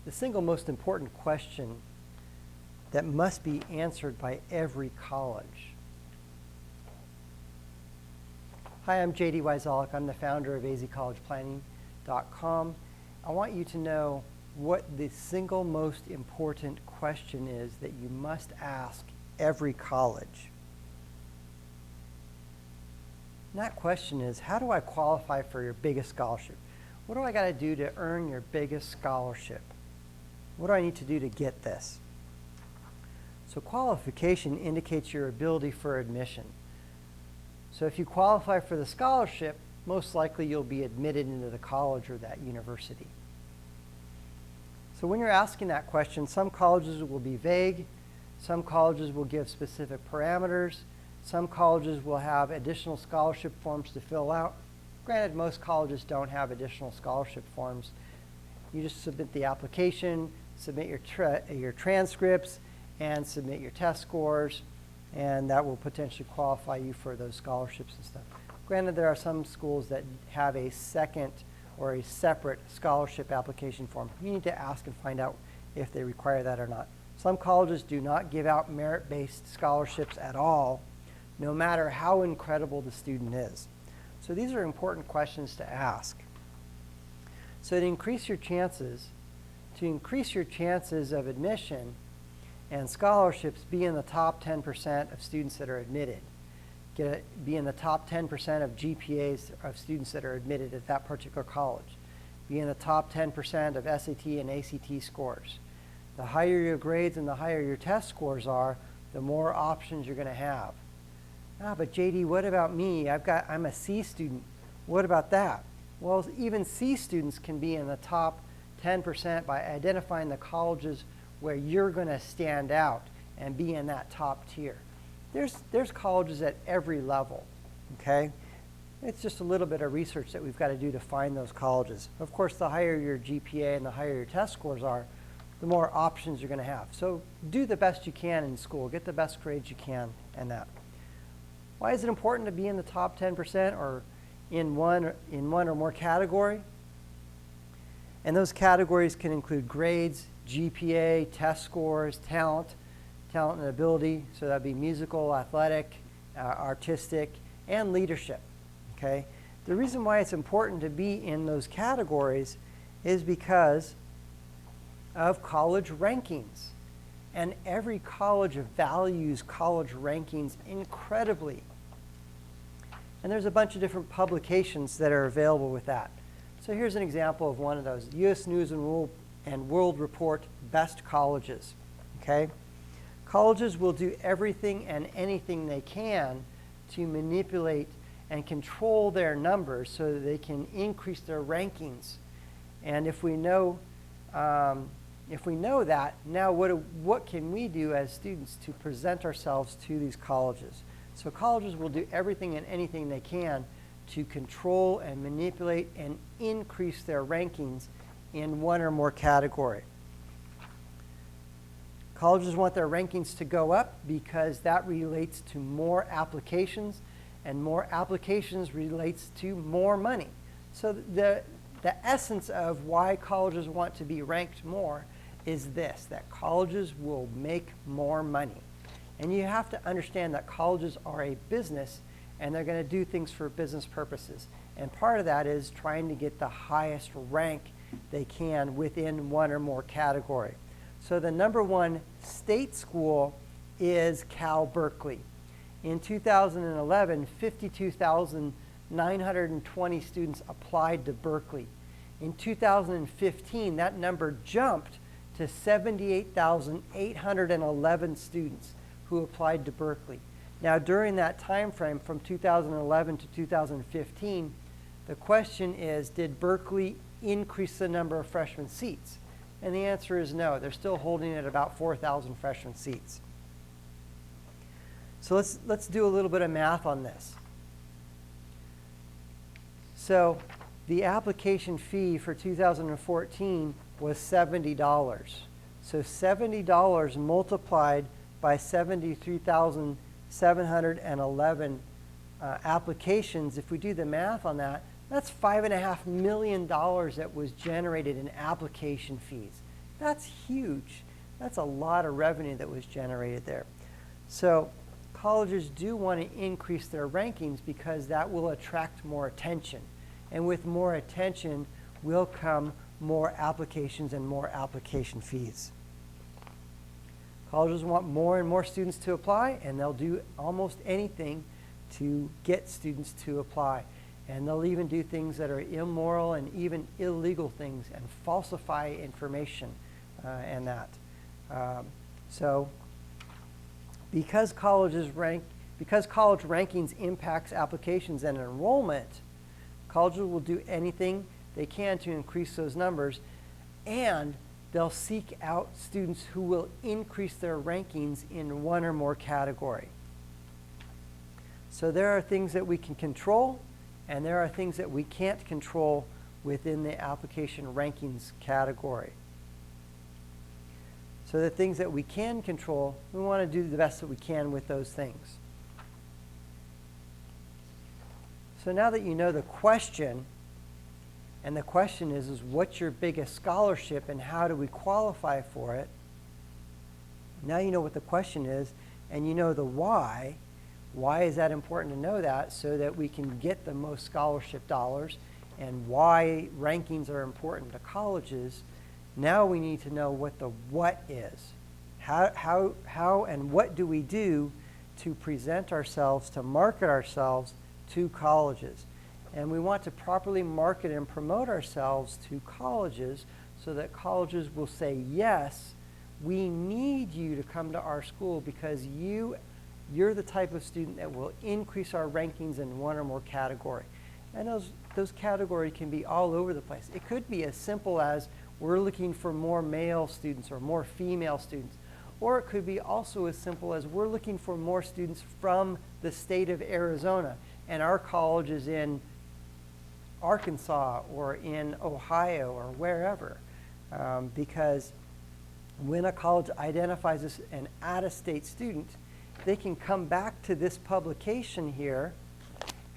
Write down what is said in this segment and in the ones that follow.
the single most important question that must be answered by every college. Hi, I'm JD why-zall-ick. I'm the founder of azcollegeplanning.com. I want you to know what the single most important question is that you must ask every college. And that question is, how do I qualify for your biggest scholarship? What do I got to do to earn your biggest scholarship? What do I need to do to get this? So qualification indicates your ability for admission. So if you qualify for the scholarship, most likely you'll be admitted into the college or that university. So when you're asking that question, some colleges will be vague, some colleges will give specific parameters, some colleges will have additional scholarship forms to fill out. Granted, most colleges don't have additional scholarship forms. You just submit the application, submit your transcripts, and submit your test scores, and that will potentially qualify you for those scholarships and stuff. Granted, there are some schools that have a second or a separate scholarship application form. You need to ask and find out if they require that or not. Some colleges do not give out merit-based scholarships at all, no matter how incredible the student is. So these are important questions to ask. So to increase your chances of admission and scholarships, be in the top 10% of students that are admitted. Be in the top 10% of GPAs of students that are admitted at that particular college. Be in the top 10% of SAT and ACT scores. The higher your grades and the higher your test scores are, the more options you're going to have. Ah, but JD, what about me? I'm a C student. What about that? Well, even C students can be in the top 10% by identifying the colleges where you're going to stand out and be in that top tier. There's colleges at every level, okay? It's just a little bit of research that we've got to do to find those colleges. Of course, the higher your GPA and the higher your test scores are, the more options you're going to have. So do the best you can in school. Get the best grades you can and that. Why is it important to be in the top 10% or in one or more category? And those categories can include grades, GPA, test scores, talent and ability. So that'd be musical, athletic, artistic, and leadership. Okay? The reason why it's important to be in those categories is because of college rankings. And every college values college rankings incredibly. And there's a bunch of different publications that are available with that. So here's an example of one of those. U.S. News and World Report Best Colleges. Okay? Colleges will do everything and anything they can to manipulate and control their numbers so that they can increase their rankings. And if we know that, now what can we do as students to present ourselves to these colleges? So colleges will do everything and anything they can to control and manipulate and increase their rankings in one or more category. Colleges want their rankings to go up because that relates to more applications, and more applications relates to more money. So the essence of why colleges want to be ranked more is this, that colleges will make more money. And you have to understand that colleges are a business and they're going to do things for business purposes. And part of that is trying to get the highest rank they can within one or more category. So the #1 state school is Cal Berkeley. In 2011, 52,920 students applied to Berkeley. In 2015, that number jumped to 78,811 students who applied to Berkeley. Now, during that time frame from 2011 to 2015, the question is, did Berkeley increase the number of freshman seats? And the answer is no. They're still holding at about 4,000 freshman seats. So let's do a little bit of math on this. So the application fee for 2014 was $70. So $70 multiplied by 73,711 applications, if we do the math on that, that's $5.5 million that was generated in application fees. That's huge. That's a lot of revenue that was generated there. So colleges do want to increase their rankings because that will attract more attention. And with more attention will come more applications and more application fees. Colleges want more and more students to apply, and they'll do almost anything to get students to apply. And they'll even do things that are immoral and even illegal things and falsify information and that. So because college rankings impacts applications and enrollment, colleges will do anything they can to increase those numbers, and they'll seek out students who will increase their rankings in one or more category. So there are things that we can control, and there are things that we can't control within the application rankings category. So the things that we can control, we want to do the best that we can with those things. So now that you know the question, and the question is what's your biggest scholarship and how do we qualify for it? Now you know what the question is, and you know the why. Why is that important to know that? So that we can get the most scholarship dollars, and why rankings are important to colleges. Now we need to know what the what is. How and what do we do to present ourselves, to market ourselves to colleges? And we want to properly market and promote ourselves to colleges so that colleges will say, yes, we need you to come to our school because you're the type of student that will increase our rankings in one or more category. And those categories can be all over the place. It could be as simple as we're looking for more male students or more female students. Or it could be also as simple as we're looking for more students from the state of Arizona, and our college is in Arkansas or in Ohio or wherever. Because when a college identifies as an out-of-state student, they can come back to this publication here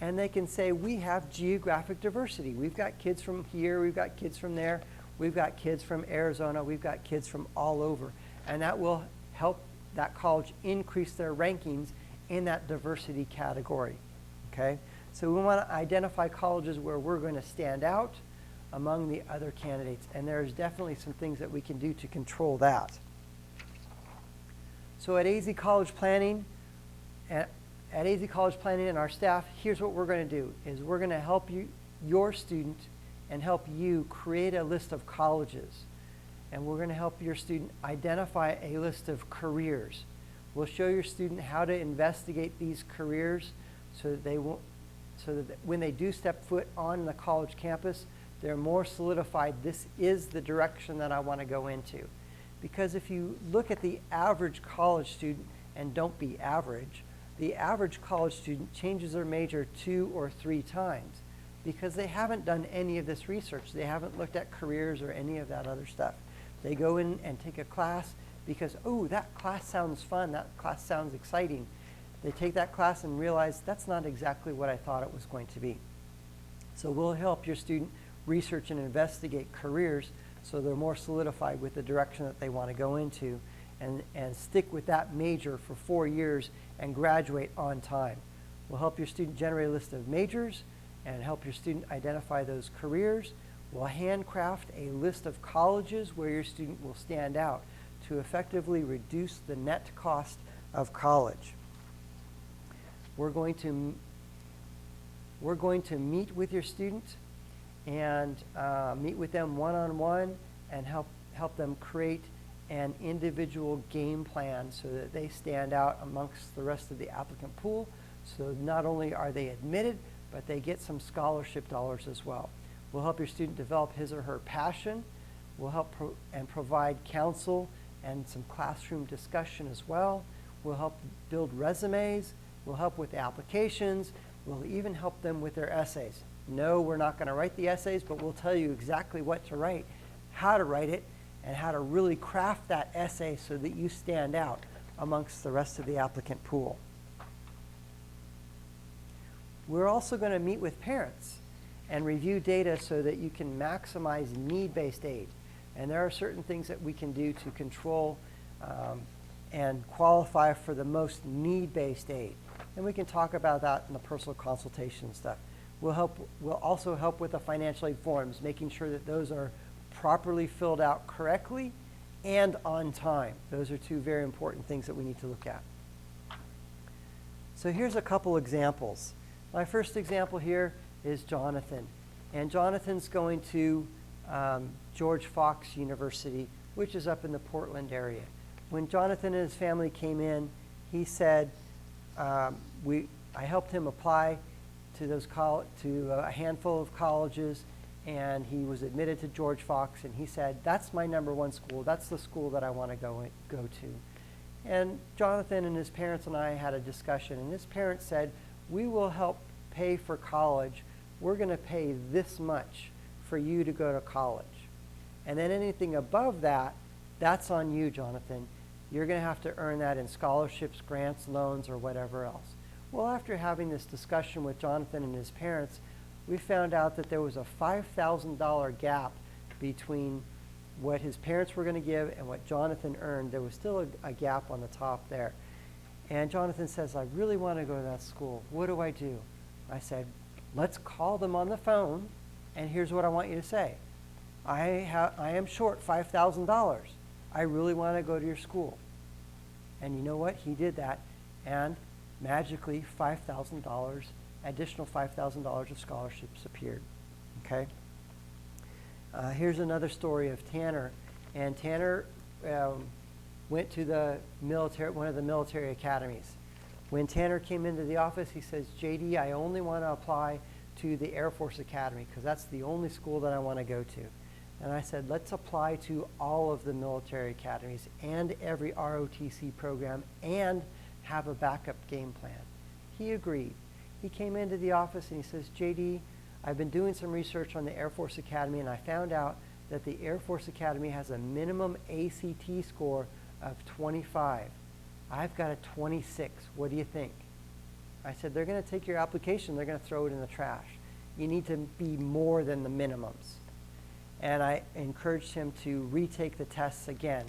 and they can say, we have geographic diversity. We've got kids from here, we've got kids from there, we've got kids from Arizona, we've got kids from all over. And that will help that college increase their rankings in that diversity category. Okay? So we want to identify colleges where we're going to stand out among the other candidates. And there's definitely some things that we can do to control that. So at AZ College Planning, and our staff, here's what we're going to do, is we're going to help your student and help you create a list of colleges. And we're going to help your student identify a list of careers. We'll show your student how to investigate these careers so that when they do step foot on the college campus, they're more solidified. This is the direction that I want to go into. Because if you look at the average college student, and don't be average, the average college student changes their major 2 or 3 times because they haven't done any of this research. They haven't looked at careers or any of that other stuff. They go in and take a class because, oh, that class sounds fun, that class sounds exciting. They take that class and realize that's not exactly what I thought it was going to be. So we'll help your student research and investigate careers so they're more solidified with the direction that they want to go into and stick with that major for 4 years and graduate on time. We'll help your student generate a list of majors and help your student identify those careers. We'll handcraft a list of colleges where your student will stand out to effectively reduce the net cost of college. We're going to meet with your student and meet with them one-on-one and help them create an individual game plan so that they stand out amongst the rest of the applicant pool. So not only are they admitted, but they get some scholarship dollars as well. We'll help your student develop his or her passion. We'll help provide counsel and some classroom discussion as well. We'll help build resumes. We'll help with the applications. We'll even help them with their essays. No, we're not going to write the essays, but we'll tell you exactly what to write, how to write it, and how to really craft that essay so that you stand out amongst the rest of the applicant pool. We're also going to meet with parents and review data so that you can maximize need-based aid. And there are certain things that we can do to control and qualify for the most need-based aid. And we can talk about that in the personal consultation stuff. We'll also help with the financial aid forms, making sure that those are properly filled out correctly and on time. Those are two very important things that we need to look at. So here's a couple examples. My first example here is Jonathan. And Jonathan's going to George Fox University, which is up in the Portland area. When Jonathan and his family came in, he said, I helped him apply to a handful of colleges, and he was admitted to George Fox, and he said, that's my #1 school. That's the school that I want to go to. And Jonathan and his parents and I had a discussion, and his parents said, we will help pay for college. We're going to pay this much for you to go to college. And then anything above that, that's on you, Jonathan. You're going to have to earn that in scholarships, grants, loans, or whatever else. Well, after having this discussion with Jonathan and his parents, we found out that there was a $5,000 gap between what his parents were going to give and what Jonathan earned. There was still a gap on the top there. And Jonathan says, I really want to go to that school. What do I do? I said, let's call them on the phone, and here's what I want you to say. I am short $5,000. I really want to go to your school. And you know what? He did that, and magically $5,000, additional $5,000 of scholarships appeared. Okay. Here's another story of Tanner, and Tanner went to the military, one of the military academies. When Tanner came into the office, he says, JD, I only want to apply to the Air Force Academy because that's the only school that I want to go to. And I said, let's apply to all of the military academies and every ROTC program and have a backup game plan. He agreed. He came into the office and he says, JD, I've been doing some research on the Air Force Academy, and I found out that the Air Force Academy has a minimum ACT score of 25. I've got a 26. What do you think? I said, they're going to take your application. They're going to throw it in the trash. You need to be more than the minimums. And I encouraged him to retake the tests again.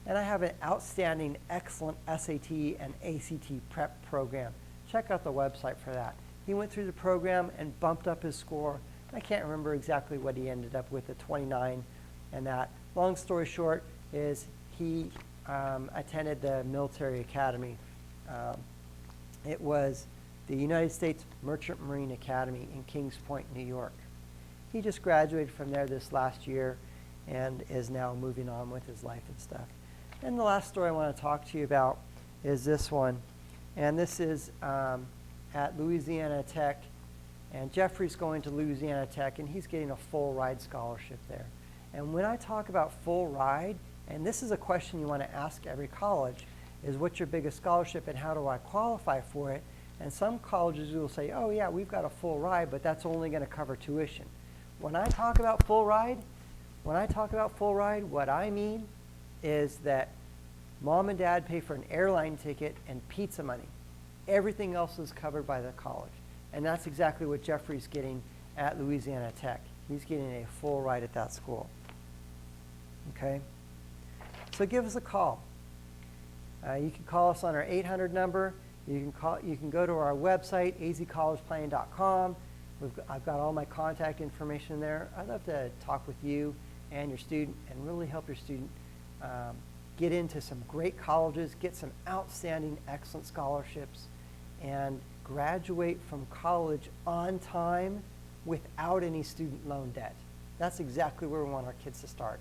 And I have an outstanding, excellent SAT and ACT prep program. Check out the website for that. He went through the program and bumped up his score. I can't remember exactly what he ended up with, a 29 and that. Long story short is he attended the military academy. It was the United States Merchant Marine Academy in Kings Point, New York. He just graduated from there this last year and is now moving on with his life and stuff. And the last story I want to talk to you about is this one. And this is at Louisiana Tech. And Jeffrey's going to Louisiana Tech, and he's getting a full ride scholarship there. And when I talk about full ride, and this is a question you want to ask every college, is what's your biggest scholarship and how do I qualify for it? And some colleges will say, oh yeah, we've got a full ride, but that's only going to cover tuition. When I talk about full ride, what I mean is that mom and dad pay for an airline ticket and pizza money. Everything else is covered by the college. And that's exactly what Jeffrey's getting at Louisiana Tech. He's getting a full ride at that school. Okay? So give us a call. You can call us on our 800 number. You can go to our website, azcollegeplanning.com. I've got all my contact information there. I'd love to talk with you and your student and really help your student get into some great colleges, get some outstanding, excellent scholarships, and graduate from college on time without any student loan debt. That's exactly where we want our kids to start.